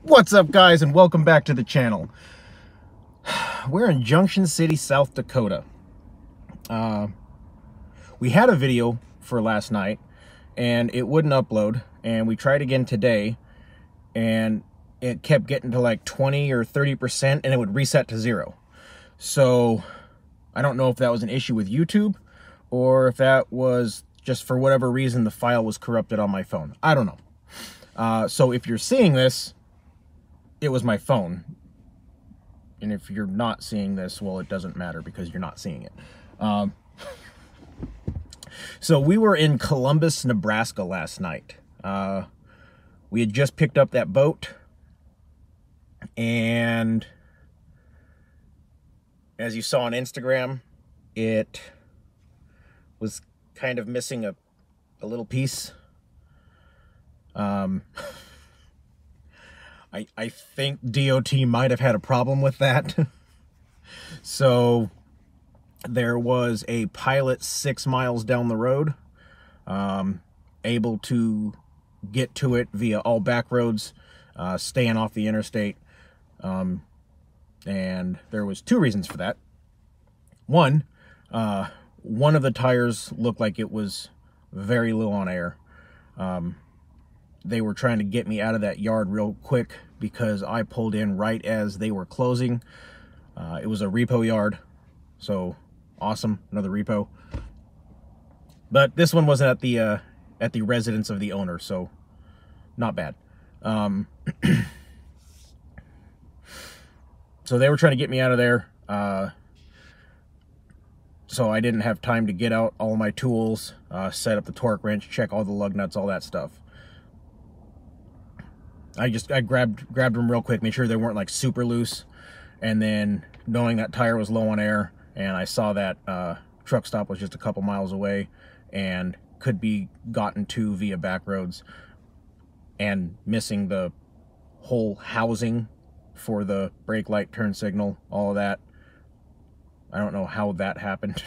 What's up, guys, and welcome back to the channel. We're in Junction City, South Dakota. We had a video for last night and it wouldn't upload, and we tried again today and it kept getting to like 20 or 30% and it would reset to 0. So I don't know if that was an issue with YouTube or if that was just for whatever reason the file was corrupted on my phone. I don't know. So if you're seeing this, it was my phone. And if you're not seeing this, well, it doesn't matter because you're not seeing it. So we were in Columbus, Nebraska last night. We had just picked up that boat, and as you saw on Instagram, it was kind of missing a little piece. I think DOT might have had a problem with that. So there was a pilot 6 miles down the road, able to get to it via all back roads, staying off the interstate. And there was 2 reasons for that. One of the tires looked like it was very low on air. They were trying to get me out of that yard real quick because I pulled in right as they were closing. It was a repo yard, so awesome, another repo. But this one wasn't at the residence of the owner, so not bad. So they were trying to get me out of there. So I didn't have time to get out all my tools, set up the torque wrench, check all the lug nuts, all that stuff. I grabbed them real quick, made sure they weren't like super loose, and then knowing that tire was low on air, and I saw that truck stop was just a couple miles away and could be gotten to via back roads, and missing the whole housing for the brake light, turn signal, all of that. I don't know how that happened.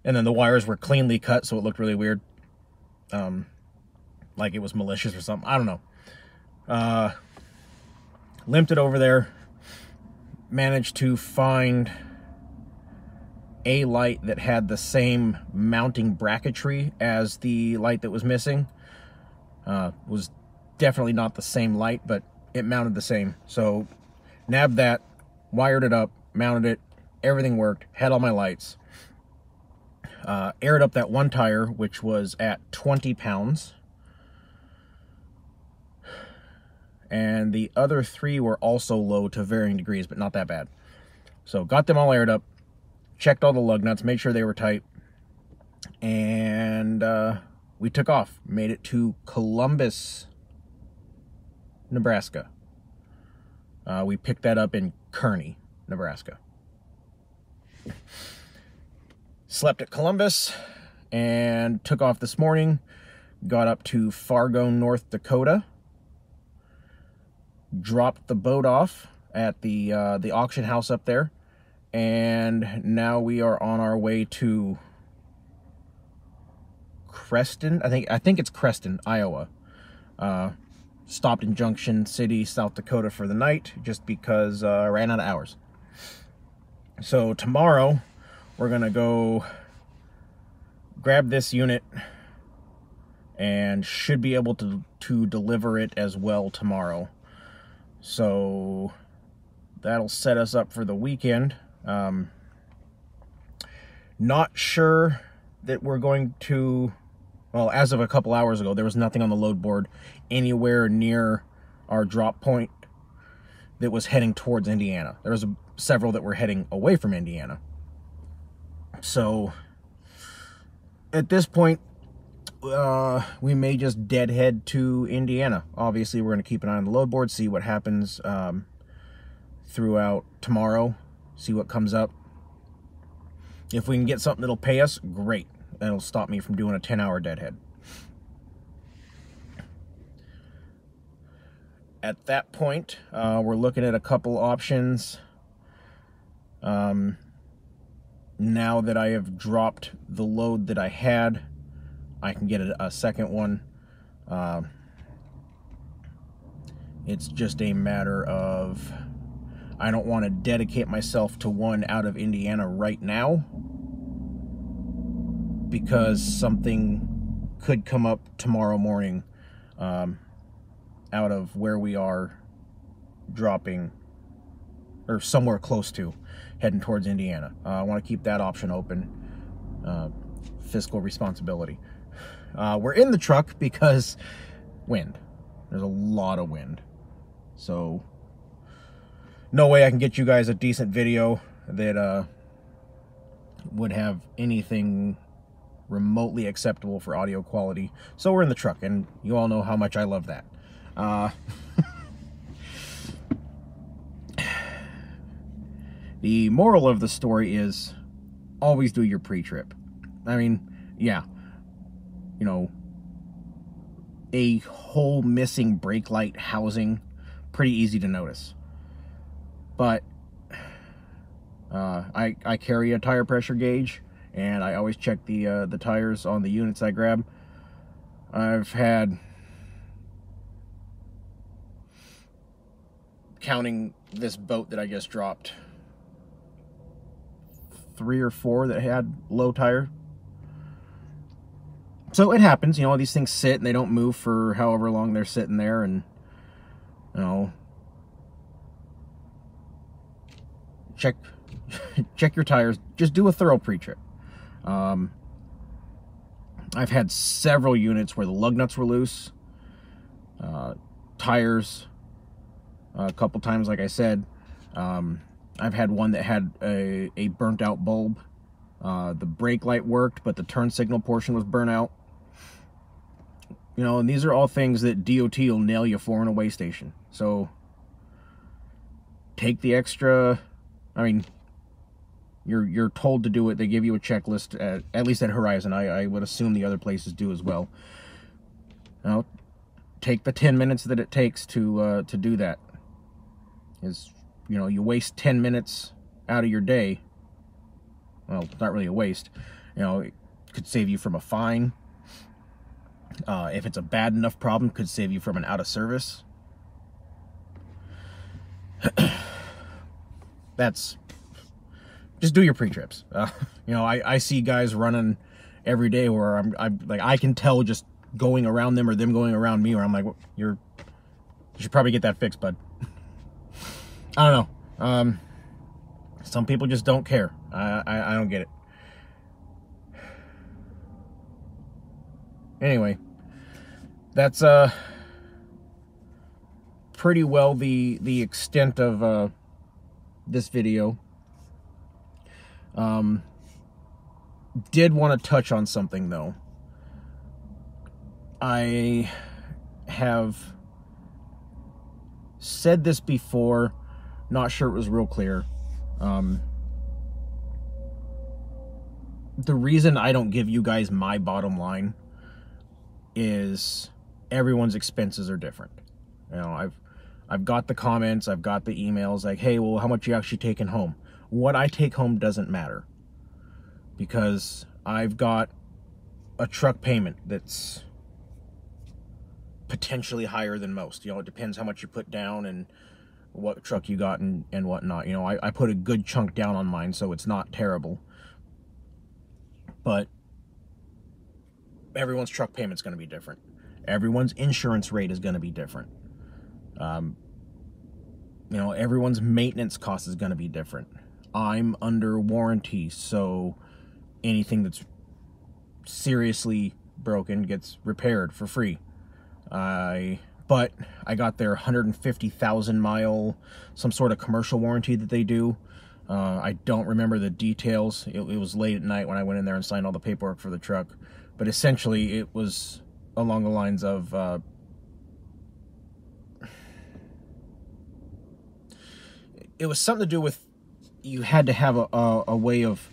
And then the wires were cleanly cut, so it looked really weird. Like it was malicious or something. I don't know. Limped it over there. Managed to find a light that had the same mounting bracketry as the light that was missing. Was definitely not the same light, but it mounted the same. So nabbed that, wired it up, mounted it, everything worked, had all my lights. Aired up that one tire, which was at 20 pounds. And the other 3 were also low to varying degrees, but not that bad. So got them all aired up, checked all the lug nuts, made sure they were tight, and we took off. Made it to Columbus, Nebraska. We picked that up in Kearney, Nebraska. Slept at Columbus and took off this morning. Got up to Fargo, North Dakota. Dropped the boat off at the auction house up there, and now we are on our way to Creston. I think it's Creston, Iowa. Stopped in Junction City, South Dakota for the night just because I ran out of hours. So tomorrow we're gonna go grab this unit and should be able to deliver it as well tomorrow. So that'll set us up for the weekend. Not sure that we're going to, well, as of a couple hours ago, there was nothing on the load board anywhere near our drop point that was heading towards Indiana. There was several that were heading away from Indiana. So at this point, we may just deadhead to Indiana. Obviously, we're going to keep an eye on the load board, see what happens throughout tomorrow, see what comes up. If we can get something that'll pay us, great. That'll stop me from doing a 10-hour deadhead. At that point, we're looking at a couple options. Now that I have dropped the load that I had, I can get a second one. It's just a matter of I don't want to dedicate myself to one out of Indiana right now, because something could come up tomorrow morning out of where we are dropping, or somewhere close to, heading towards Indiana. I want to keep that option open. Fiscal responsibility. We're in the truck because wind. There's a lot of wind. So no way I can get you guys a decent video that would have anything remotely acceptable for audio quality. So we're in the truck, and you all know how much I love that. The moral of the story is always do your pre-trip. I mean, yeah, you know, a whole missing brake light housing, pretty easy to notice. But I carry a tire pressure gauge, and I always check the tires on the units I grab. I've had, counting this boat that I just dropped, 3 or 4 that had low tire. So it happens, you know, these things sit and they don't move for however long they're sitting there, and, you know, check your tires. Just do a thorough pre-trip. I've had several units where the lug nuts were loose, tires, a couple times, like I said. I've had one that had a burnt out bulb. The brake light worked, but the turn signal portion was burnt out. You know, and these are all things that DOT will nail you for in a weigh station. So take the extra. I mean, you're told to do it. They give you a checklist, at least at Horizon. I would assume the other places do as well. You know, take the 10 minutes that it takes to do that. Is, you know, you waste 10 minutes out of your day. Well, it's not really a waste. You know, it could save you from a fine. If it's a bad enough problem, could save you from an out of service. That's, just do your pre-trips. You know, I see guys running every day where I'm like, I can tell just going around them or them going around me, where I'm like, you should probably get that fixed, bud. I don't know. Some people just don't care. I don't get it. Anyway, that's pretty well the extent of this video. Did want to touch on something, though. I have said this before, not sure it was real clear. The reason I don't give you guys my bottom line is everyone's expenses are different. You know, I've got the comments, I've got the emails like, hey, well, how much you actually taking home? What I take home doesn't matter, because I've got a truck payment that's potentially higher than most. You know, it depends how much you put down and what truck you got and whatnot. You know, I put a good chunk down on mine, so it's not terrible. But everyone's truck payment's going to be different. Everyone's insurance rate is going to be different. You know, everyone's maintenance cost is going to be different. I'm under warranty, so anything that's seriously broken gets repaired for free. But I got their 150,000 mile, some sort of commercial warranty that they do. I don't remember the details. It was late at night when I went in there and signed all the paperwork for the truck. But essentially, it was along the lines of it was something to do with, you had to have a way of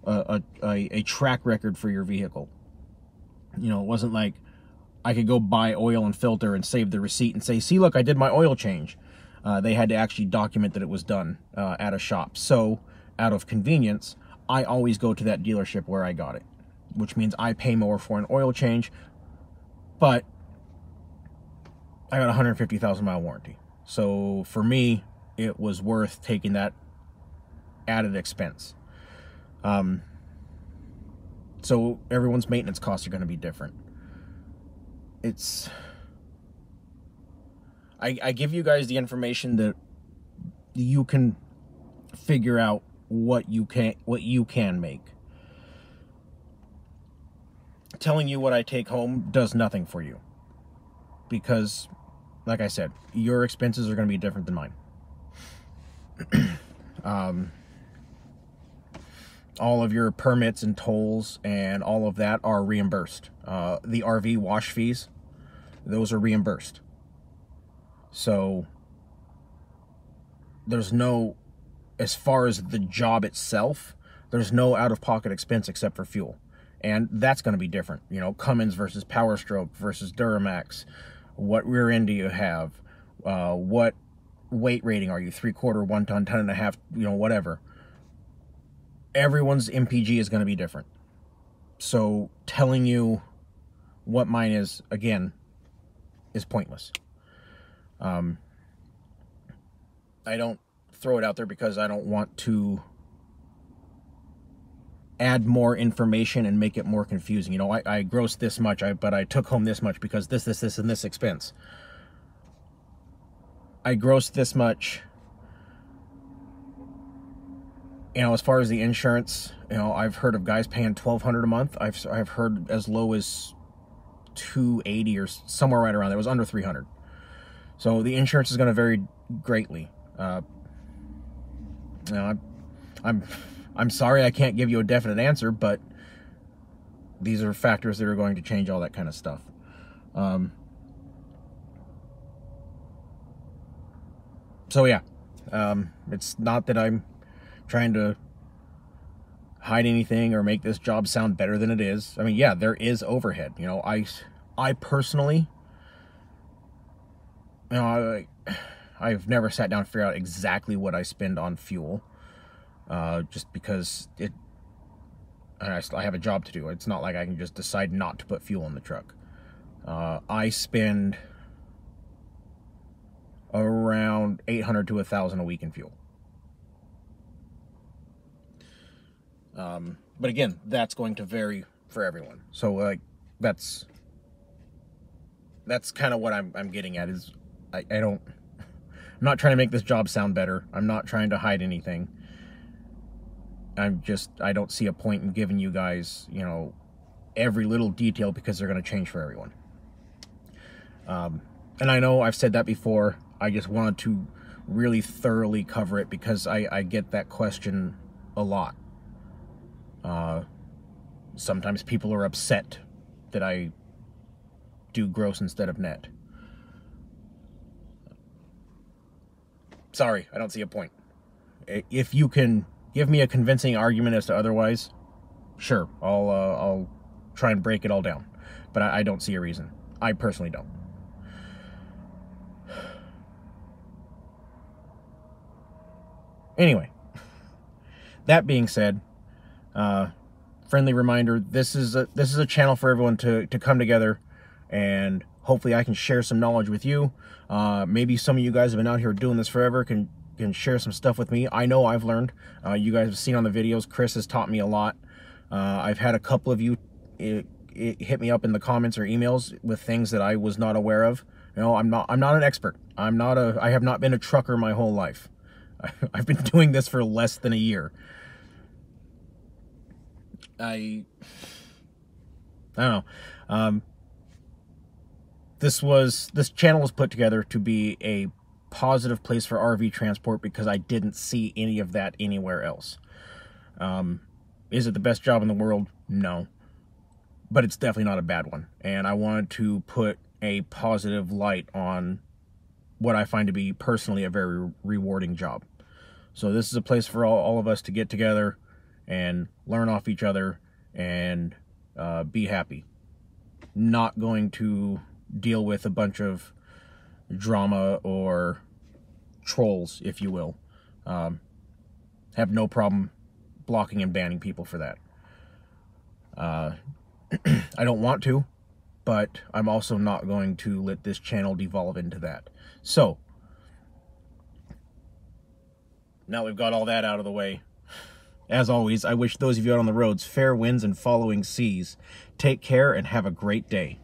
a track record for your vehicle. You know, it wasn't like I could go buy oil and filter and save the receipt and say, see, look, I did my oil change. They had to actually document that it was done at a shop. So out of convenience, I always go to that dealership where I got it, which means I pay more for an oil change, but I got a 150,000 mile warranty. So for me, it was worth taking that added expense. So everyone's maintenance costs are going to be different. I give you guys the information that you can figure out what you can make. Telling you what I take home does nothing for you, because, like I said, your expenses are going to be different than mine. All of your permits and tolls and all of that are reimbursed. The RV wash fees, those are reimbursed. So there's no, as far as the job itself, there's no out-of-pocket expense except for fuel. And that's going to be different. You know, Cummins versus Power Stroke versus Duramax. What rear end do you have? What weight rating are you? 3/4, 1 ton, 10.5, you know, whatever. Everyone's MPG is going to be different. So telling you what mine is, again, is pointless. I don't throw it out there because I don't want to add more information and make it more confusing. You know, I grossed this much, but I took home this much because this, and this expense. I grossed this much. You know, as far as the insurance, you know, I've heard of guys paying $1,200 a month. I've heard as low as $280 or somewhere right around there. It was under $300. So the insurance is going to vary greatly. You know, I'm sorry I can't give you a definite answer, but these are factors that are going to change all that kind of stuff. So yeah, it's not that I'm trying to hide anything or make this job sound better than it is. I mean, yeah, there is overhead. You know, I personally, you know, I've never sat down and figured out exactly what I spend on fuel, just because I have a job to do. It's not like I can just decide not to put fuel in the truck. I spend around $800 to $1,000 a week in fuel. But again, that's going to vary for everyone. So like, that's kind of what I'm getting at, is I'm not trying to make this job sound better. I'm not trying to hide anything. I don't see a point in giving you guys, you know, every little detail, because they're going to change for everyone. And I know I've said that before. I just wanted to really thoroughly cover it because I get that question a lot. Sometimes people are upset that I do gross instead of net. Sorry, I don't see a point. If you can give me a convincing argument as to otherwise, sure, I'll try and break it all down. But I don't see a reason. I personally don't. Anyway, that being said, friendly reminder, this is a channel for everyone to come together, and hopefully I can share some knowledge with you. Maybe some of you guys have been out here doing this forever, can share some stuff with me. I know I've learned. You guys have seen on the videos, Chris has taught me a lot. I've had a couple of you hit me up in the comments or emails with things that I was not aware of. You know, I'm not an expert. I have not been a trucker my whole life. I've been doing this for less than a year. I don't know. This channel was put together to be a positive place for RV transport because I didn't see any of that anywhere else. Is it the best job in the world? No. But it's definitely not a bad one. And I wanted to put a positive light on what I find to be personally a very rewarding job. So this is a place for all of us to get together and learn off each other and be happy. Not going to deal with a bunch of drama or trolls, if you will. Have no problem blocking and banning people for that. I don't want to. but I'm also not going to let this channel devolve into that. So, now we've got all that out of the way. As always, I wish those of you out on the roads fair winds and following seas. Take care and have a great day.